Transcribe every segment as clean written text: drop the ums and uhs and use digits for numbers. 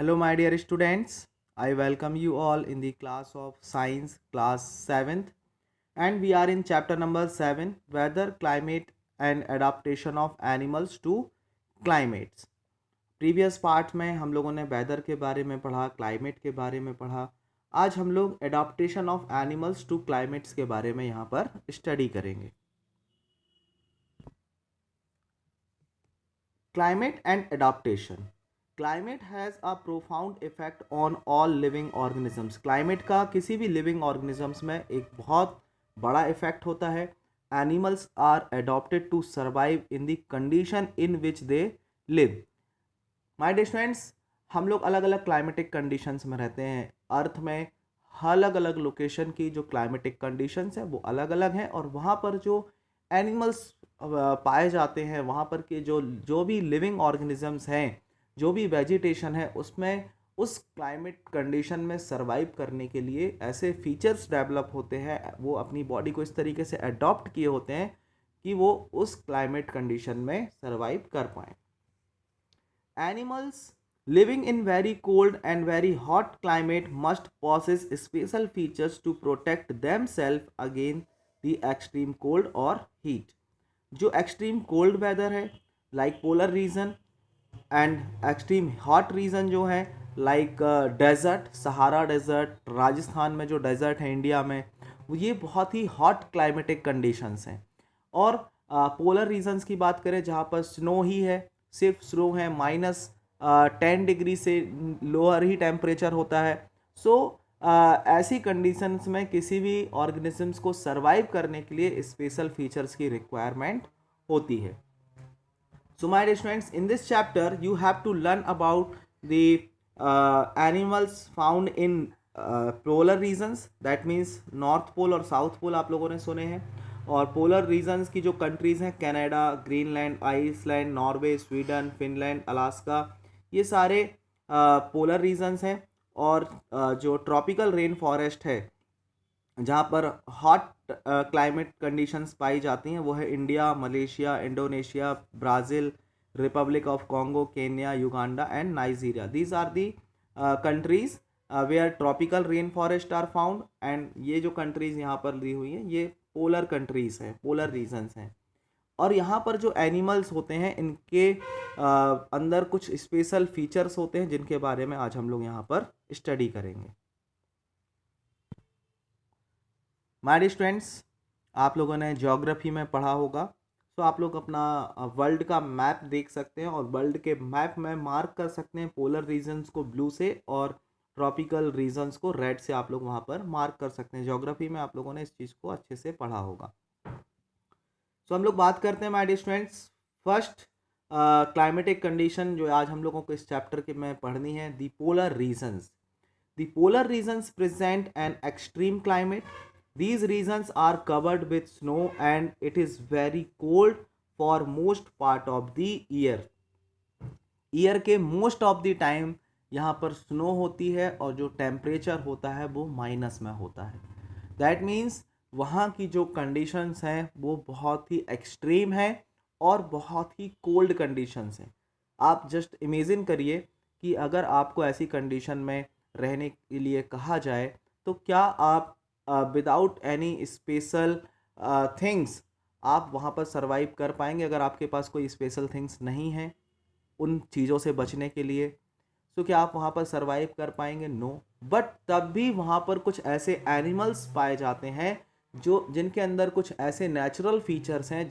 Hello, my dear students. I welcome you all in the class of Science, class 7th, and we are in chapter number 7 Weather, Climate, and Adaptation of Animals to Climates. Previous part में हम लोगों ने weather के बारे में पढ़ा, climate के बारे में पढ़ा. आज हम लोग adaptation of animals to climates के बारे में यहाँ पर स्टडी करेंगे. Climate and adaptation. Climate has a profound effect on all living organisms. Climate का किसी भी लिविंग ऑर्गेनिजम्स में एक बहुत बड़ा इफेक्ट होता है. Animals are adopted to survive in the condition in which they live. My dear students, हम लोग अलग अलग क्लाइमेटिक कंडीशंस में रहते हैं. अर्थ में अलग अलग लोकेशन की जो क्लाइमेटिक कंडीशंस हैं वो अलग अलग हैं, और वहाँ पर जो एनिमल्स पाए जाते हैं, वहाँ पर के जो भी लिविंग ऑर्गेनिजम्स हैं, जो भी वेजिटेशन है, उसमें उस क्लाइमेट कंडीशन में सरवाइव करने के लिए ऐसे फीचर्स डेवलप होते हैं, वो अपनी बॉडी को इस तरीके से अडॉप्ट किए होते हैं कि वो उस क्लाइमेट कंडीशन में सरवाइव कर पाएँ. Animals living in very cold and very hot climate must possess special features to protect themselves against the extreme cold or heat. जो extreme cold weather है like polar region and extreme hot region जो है like desert, Sahara desert, Rajasthan में जो desert है India में, वो ये बहुत ही हॉट क्लाइमेटिक कंडीशंस हैं. और पोलर रीजन्स की बात करें जहाँ पर स्नो ही है, सिर्फ स्नो है, -10 डिग्री से लोअर ही टेम्परेचर होता है. सो ऐसी कंडीशंस में किसी भी ऑर्गेनिजम्स को सरवाइव करने के लिए स्पेशल फीचर्स की रिक्वायरमेंट होती है. So my dear students, in this chapter you have to learn about the animals found in polar regions, that means north pole और साउथ पोल आप लोगों ने सुने हैं. और पोलर रीजन्स की जो कंट्रीज़ हैं, Canada, Greenland, Iceland, Norway, Sweden, Finland, Alaska, ये सारे पोलर रीजन्स हैं. और जो ट्रॉपिकल रेन फॉरेस्ट है जहाँ पर हॉट क्लाइमेट कंडीशंस पाई जाती हैं, वो है India, Malaysia, Indonesia, Brazil, Republic of Congo, Kenya, Uganda and Nigeria. These are the countries where tropical rain forest are found. एंड ये जो कंट्रीज़ यहाँ पर दी हुई हैं, ये पोलर कंट्रीज़ हैं, पोलर रीजन्स हैं. और यहाँ पर जो एनिमल्स होते हैं, इनके अंदर कुछ स्पेशल फीचर्स होते हैं जिनके बारे में आज हम लोग यहाँ पर स्टडी करेंगे. माय डियर स्टूडेंट्स, आप लोगों ने ज्योग्राफी में पढ़ा होगा, तो आप लोग अपना वर्ल्ड का मैप देख सकते हैं और वर्ल्ड के मैप में मार्क कर सकते हैं पोलर रीजन्स को ब्लू से और ट्रॉपिकल रीजन्स को रेड से. आप लोग वहाँ पर मार्क कर सकते हैं. ज्योग्राफी में आप लोगों ने इस चीज़ को अच्छे से पढ़ा होगा. तो हम लोग बात करते हैं my dear students. First climatic condition जो आज हम लोगों को इस चैप्टर के में पढ़नी है, the polar regions. The polar regions present an extreme climate. These regions are covered with snow and it is very cold for most part of the year. Year के मोस्ट ऑफ द टाइम यहाँ पर snow होती है और जो temperature होता है वो माइनस में होता है. दैट मीन्स वहाँ की जो कंडीशंस हैं वो बहुत ही एक्सट्रीम है और बहुत ही कोल्ड कंडीशंस हैं. आप जस्ट इमेजिन करिए कि अगर आपको ऐसी कंडीशन में रहने के लिए कहा जाए तो क्या आप विदाउट एनी स्पेशल थिंग्स आप वहाँ पर सरवाइव कर पाएंगे? अगर आपके पास कोई स्पेशल थिंग्स नहीं हैं उन चीज़ों से बचने के लिए, तो क्या आप वहाँ पर सरवाइव कर पाएंगे? नो. बट तब भी वहाँ पर कुछ ऐसे एनिमल्स पाए जाते हैं जो जिनके अंदर कुछ ऐसे नेचुरल फीचर्स हैं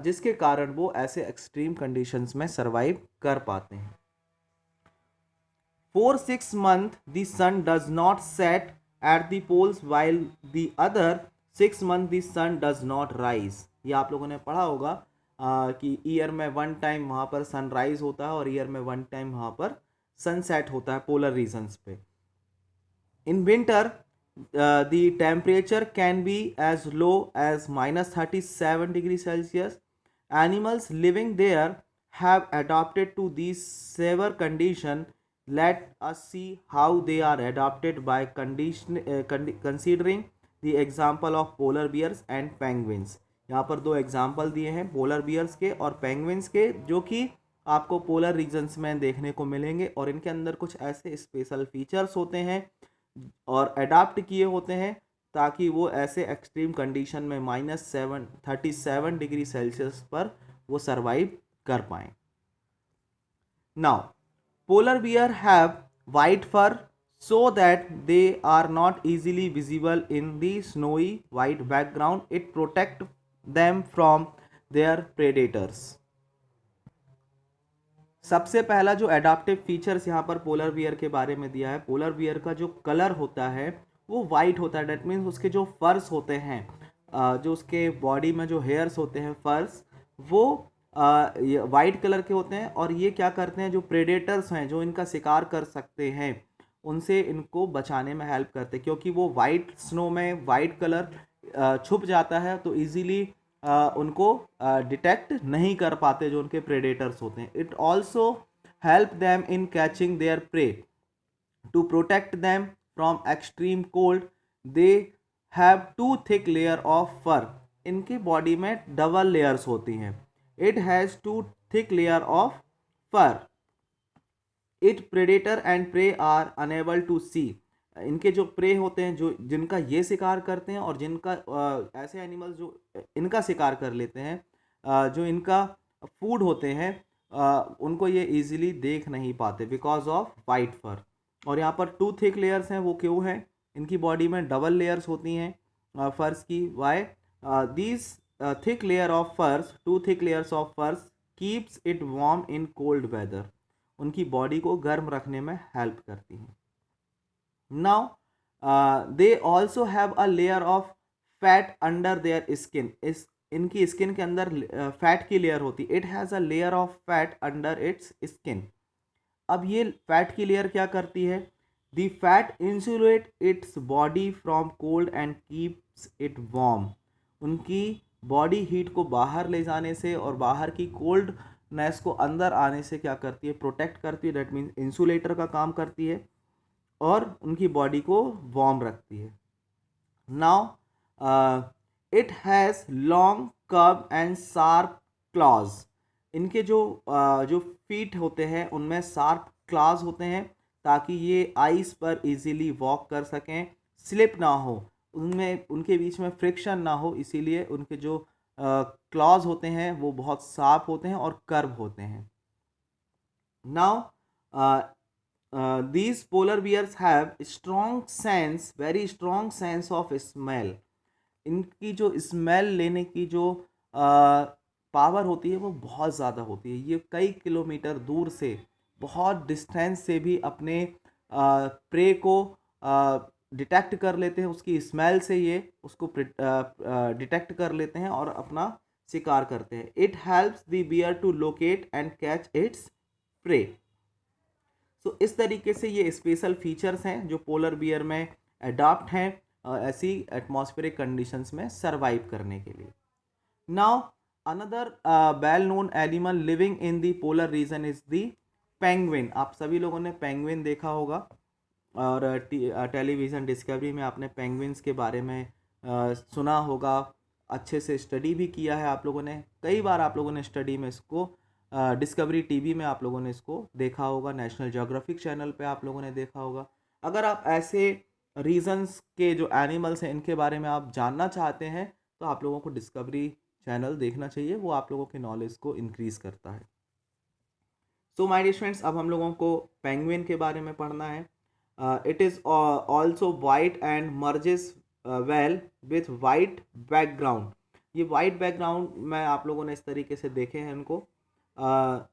जिसके कारण वो ऐसे एक्सट्रीम कंडीशंस में सरवाइव कर पाते हैं. For 6 months the sun does not set at the poles while the other 6 months the sun does not rise. ये आप लोगों ने पढ़ा होगा कि ईयर में 1 टाइम वहाँ पर सनराइज होता है और ईयर में 1 टाइम वहाँ पर सनसेट होता है पोलर रीजन्स पे. In winter the temperature can be as low as -37 degree Celsius. Animals living there have adopted to this severe condition. Let us see how they are adapted by considering the example of polar bears and penguins. यहाँ पर 2 example दिए हैं polar bears के और penguins के, जो कि आपको पोलर रीजन्स में देखने को मिलेंगे और इनके अंदर कुछ ऐसे स्पेशल फीचर्स होते हैं और अडाप्ट किए होते हैं ताकि वो ऐसे एक्सट्रीम कंडीशन में -37 डिग्री सेल्सियस पर वो सरवाइव कर पाएँ। Now polar bear have white fur so that they are not easily visible in the snowy white background. It protect them from their predators. सबसे पहला जो एडाप्टिव फीचर्स यहाँ पर पोलर बियर के बारे में दिया है, पोलर बियर का जो कलर होता है वो वाइट होता है। डेट मीन्स उसके जो फर्स होते हैं, जो उसके बॉडी में जो हेयर्स होते हैं फर्स, वो वाइट कलर के होते हैं। और ये क्या करते हैं, जो प्रेडेटर्स हैं जो इनका शिकार कर सकते हैं उनसे इनको बचाने में हेल्प करते हैं, क्योंकि वो वाइट स्नो में वाइट कलर छुप जाता है तो इजीली उनको डिटेक्ट नहीं कर पाते जो उनके प्रेडेटर्स होते हैं। It also help them in catching their prey to protect them from extreme cold. They have two thick layer of fur. इनकी बॉडी में डबल लेयर्स होती हैं। It has two thick layer of fur. It predator and prey are unable to see. इनके जो pray होते हैं, जो जिनका ये शिकार करते हैं और जिनका ऐसे एनिमल्स जो इनका शिकार कर लेते हैं, जो इनका फूड होते हैं, उनको ये इजीली देख नहीं पाते बिकॉज ऑफ वाइट फर। और यहाँ पर टू थिक लेयर्स हैं, वो क्यों हैं? इनकी बॉडी में डबल लेयर्स होती हैं फर्स की। Why these thick layer of furs, two thick layers of furs keeps it warm in cold weather. उनकी बॉडी को गर्म रखने में हेल्प करती हैं। Now, they also have a layer of fat under their skin. इस इनकी स्किन के अंदर फैट की लेयर होती है। It has a layer of fat under its skin. अब ये फैट की लेयर क्या करती है? The fat insulate its body from cold and keeps it warm. उनकी बॉडी हीट को बाहर ले जाने से और बाहर की कोल्डनेस को अंदर आने से क्या करती है? प्रोटेक्ट करती है। दैट मीन्स इंसुलेटर का काम करती है और उनकी बॉडी को वार्म रखती है। Now it has long curve and sharp clause. इनके जो फीट होते हैं उनमें शार्प क्लॉज होते हैं ताकि ये आइस पर इजीली वॉक कर सकें, स्लिप ना हो, उनमें उनके बीच में फ्रिक्शन ना हो, इसीलिए उनके जो क्लॉज होते हैं वो बहुत शार्प होते हैं और कर्व होते हैं। Now these polar bears have very strong sense of smell. इनकी जो स्मेल लेने की जो पावर होती है वो बहुत ज़्यादा होती है। ये कई किलोमीटर दूर से, बहुत डिस्टेंस से भी अपने प्रे को डिटेक्ट कर लेते हैं। उसकी स्मेल से ये उसको डिटेक्ट कर लेते हैं और अपना शिकार करते हैं। It helps the bear to locate and catch its prey. तो इस तरीके से ये स्पेशल फीचर्स हैं जो पोलर बियर में अडॉप्ट हैं ऐसी एटमॉस्फेरिक कंडीशंस में सरवाइव करने के लिए। Now another well known animal living in the polar region is the penguin. आप सभी लोगों ने पेंगुइन देखा होगा और टेलीविज़न डिस्कवरी में आपने पेंगुइन्स के बारे में सुना होगा, अच्छे से स्टडी भी किया है आप लोगों ने। कई बार आप लोगों ने स्टडी में इसको डिस्कवरी टीवी में आप लोगों ने इसको देखा होगा, नेशनल ज्योग्राफिक चैनल पे आप लोगों ने देखा होगा। अगर आप ऐसे रीजन्स के जो एनिमल्स हैं इनके बारे में आप जानना चाहते हैं तो आप लोगों को डिस्कवरी चैनल देखना चाहिए, वो आप लोगों के नॉलेज को इंक्रीज़ करता है। सो माय डियर फ्रेंड्स, अब हम लोगों को पेंगुइन के बारे में पढ़ना है। It is also white and merges well with white background. ये वाइट बैकग्राउंड में आप लोगों ने इस तरीके से देखे हैं इनको।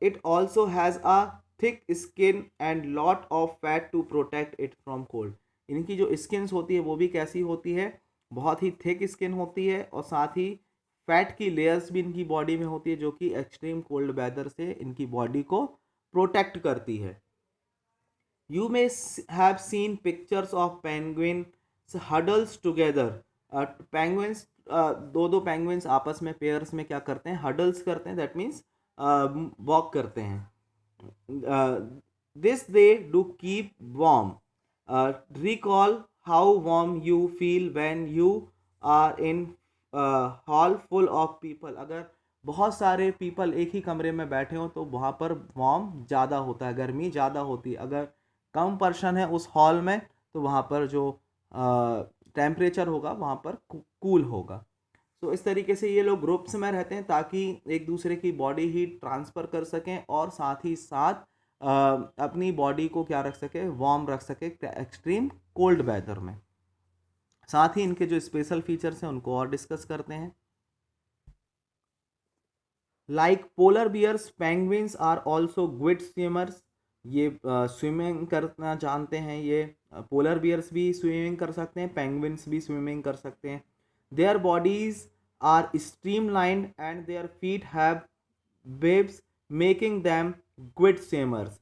It also has a thick skin and lot of fat to protect it from cold. इनकी जो स्किन्स होती है वो भी कैसी होती है? बहुत ही थिक स्किन होती है और साथ ही फैट की लेयर्स भी इनकी बॉडी में होती है जो कि एक्सट्रीम कोल्ड वेदर से इनकी बॉडी को प्रोटेक्ट करती है। You may have seen pictures of penguins huddles together. Penguins दो penguins आपस में पेयर्स में क्या करते हैं? हडल्स करते हैं। दैट मीन्स वॉक करते हैं। This they do keep warm. Recall how warm you feel when you are in hall full of people. अगर बहुत सारे पीपल एक ही कमरे में बैठे हो तो वहाँ पर वार्म ज़्यादा होता है, गर्मी ज़्यादा होती है। अगर कम पर्सन है उस हॉल में तो वहाँ पर जो टेम्परेचर होगा वहाँ पर कूल होगा। तो इस तरीके से ये लोग ग्रुप्स में रहते हैं ताकि एक दूसरे की बॉडी हीट ट्रांसफ़र कर सकें और साथ ही साथ अपनी बॉडी को क्या रख सके, वार्म रख सके एक्सट्रीम कोल्ड वेदर में। साथ ही इनके जो स्पेशल फीचर्स हैं उनको और डिस्कस करते हैं। Like polar bears penguins are also good swimmers. ये स्विमिंग करना जानते हैं। ये पोलर बियर्स भी स्विमिंग कर सकते हैं, पेंगुइन्स भी स्विमिंग कर सकते हैं। Their bodies are streamlined and their feet have waves making them good swimmers.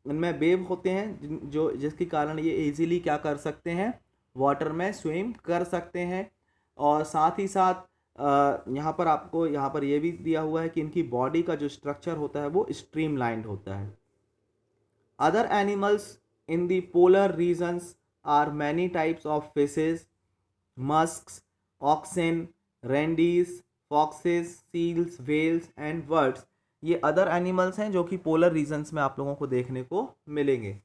इनमें वेव होते हैं जो जिसके कारण ये इजीली क्या कर सकते हैं, वाटर में स्विम कर सकते हैं। और साथ ही साथ यहाँ पर आपको यहाँ पर ये भी दिया हुआ है कि इनकी बॉडी का जो स्ट्रक्चर होता है वो स्ट्रीमलाइंड होता है। Other animals in the polar regions are many types of fishes, musks, oxen, reindeers, foxes, seals, whales and birds. ये अदर एनिमल्स हैं जो कि पोलर रीजन्स में आप लोगों को देखने को मिलेंगे।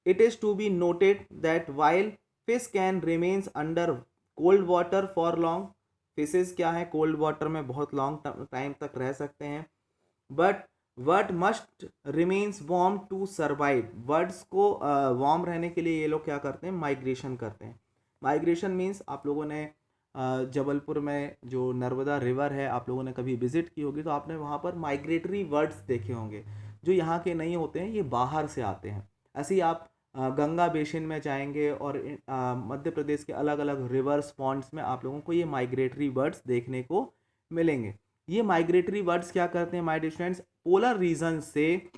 It is to be noted that while fish can remains under cold water for long. Fishes क्या है, कोल्ड वाटर में बहुत लॉन्ग टाइम तक रह सकते हैं। But must remains warm to survive. Birds को वार्म रहने के लिए ये लोग क्या करते हैं, माइग्रेशन करते हैं। माइग्रेशन मीन्स आप लोगों ने जबलपुर में जो नर्मदा रिवर है आप लोगों ने कभी विजिट की होगी तो आपने वहाँ पर माइग्रेटरी बर्ड्स देखे होंगे जो यहाँ के नहीं होते हैं, ये बाहर से आते हैं। ऐसे ही आप गंगा बेसिन में जाएंगे और मध्य प्रदेश के अलग अलग रिवर्स पॉन्ड्स में आप लोगों को ये माइग्रेटरी बर्ड्स देखने को मिलेंगे। ये माइग्रेटरी बर्ड्स क्या करते हैं my dear students, polar region से,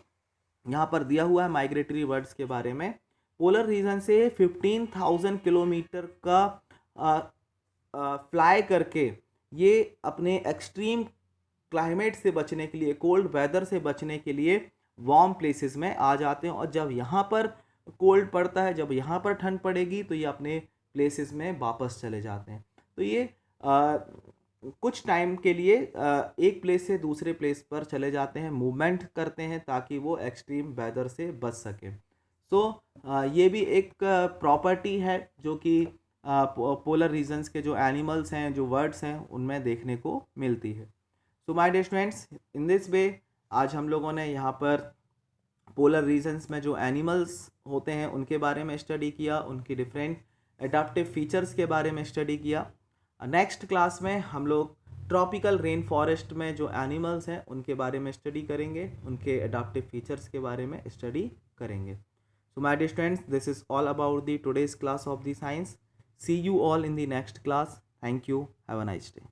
यहाँ पर दिया हुआ है माइग्रेटरी बर्ड्स के बारे में, पोलर रीजन से 15,000 किलोमीटर का फ्लाई करके ये अपने एक्सट्रीम क्लाइमेट से बचने के लिए, कोल्ड वेदर से बचने के लिए वार्म प्लेसेस में आ जाते हैं। और जब यहाँ पर कोल्ड पड़ता है, जब यहाँ पर ठंड पड़ेगी तो ये अपने प्लेसेस में वापस चले जाते हैं। तो ये कुछ टाइम के लिए एक प्लेस से दूसरे प्लेस पर चले जाते हैं, मूवमेंट करते हैं ताकि वो एक्सट्रीम वेदर से बच सके। सो ये भी एक प्रॉपर्टी है जो कि पोलर रीजन्स के जो एनिमल्स हैं, जो वर्ड्स हैं, उनमें देखने को मिलती है। So my dear students, in this way आज हम लोगों ने यहाँ पर पोलर रीजन्स में जो एनिमल्स होते हैं उनके बारे में स्टडी किया, उनकी डिफरेंट एडाप्टिव फीचर्स के बारे में स्टडी किया। नेक्स्ट क्लास में हम लोग ट्रॉपिकल रेन फॉरेस्ट में जो एनिमल्स हैं उनके बारे में स्टडी करेंगे, उनके एडाप्टिव फीचर्स के बारे में स्टडी करेंगे। So my dear students, this is all about the today's class of the science. See you all in the next class. Thank you. Have a nice day.